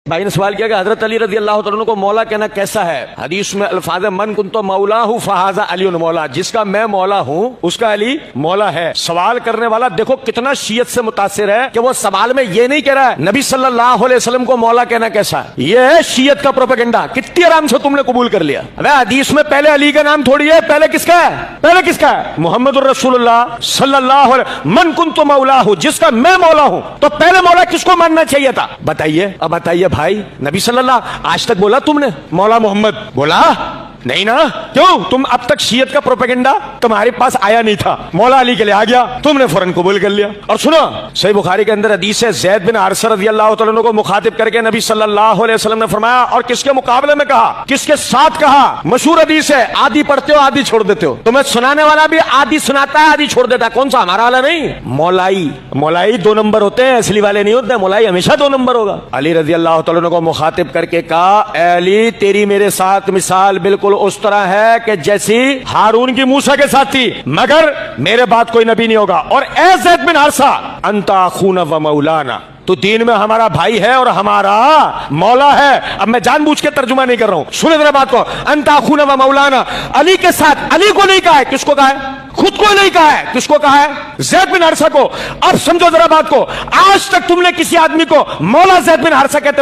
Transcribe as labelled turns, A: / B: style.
A: بھائی نے سوال کیا کہ حضرت علی رضی اللہ تعالیٰ عنہ کو مولا کہنا کیسا ہے؟ حدیث میں الفاظ من کنت مولا ہوں فہذا علی مولا، جس کا میں مولا ہوں اس کا علی مولا ہے۔ سوال کرنے والا دیکھو کتنا شیعت سے متاثر ہے کہ وہ سوال میں یہ نہیں کہہ رہا ہے نبی صلی اللہ علیہ وسلم کو مولا کہنا کیسا ہے، یہ ہے شیعت کا پروپیگنڈا۔ کتنی آرام سے تم نے قبول کر لیا۔ ابے حدیث میں پہلے علی کا نام تھوڑی ہے، پہلے کس کا ہے؟ پہلے کس کا ہے؟ محمد الرسول اللہ صلی اللہ علیہ من کنت مولا ہوں، جس کا میں مولا ہوں، تو پہلے مولا کس کو ماننا چاہیے تھا؟ بتائیے اب بتائیے بھائی، نبی صلی اللہ آج تک بولا تم نے مولا محمد؟ بولا نہیں نا؟ کیوں؟ تم اب تک شیعت کا پروپیگنڈا تمہارے پاس آیا نہیں تھا، مولا علی کے لیے آ گیا، تم نے فوراً قبول کر لیا۔ اور سنو صحیح بخاری کے اندر حدیث ہے، زید بن حارثہ رضی اللہ تعالیٰ عنہ کو مخاطب کر کے نبی صلی اللہ علیہ وسلم نے فرمایا، اور کس کے مقابلے میں کہا، کس کے ساتھ کہا؟ مشہور حدیث ہے، آدھی پڑھتے ہو آدھی چھوڑ دیتے ہو۔ تمہیں سنانے والا بھی آدھی سناتا ہے آدھی چھوڑ دیتا ہے، کون سا؟ ہمارا والا نہیں۔ مولائی دو نمبر ہوتے ہیں، اصلی والے نہیں ہوتے، مولائی ہمیشہ دو نمبر ہوگا۔ علی رضی اللہ تعالیٰ عنہ کو مخاطب کر کے کہا، اے علی تیری میرے ساتھ مثال بالکل اس طرح ہے کہ جیسی ہارون کی موسیٰ کے ساتھ تھی، مگر میرے بعد کوئی نبی نہیں ہوگا۔ اور اے زید بن حارثہ انت اخونا و مولانا، تو دین میں ہمارا بھائی ہے اور ہمارا مولا ہے۔ اب میں جان بوجھ کے ترجمہ نہیں کر رہا ہوں، سنیں ذرا بات کو۔ انت اخونا و مولانا، علی کے ساتھ، علی کو نہیں کہا ہے، کس کو کہا ہے؟ خود کو نہیں کہا ہے، کس کو کہا ہے؟ زید بن حارثہ کو۔ اب سمجھو ذرا بات کو، آج تک تم نے کسی آدمی کو مولا زید بن حارثہ کہتے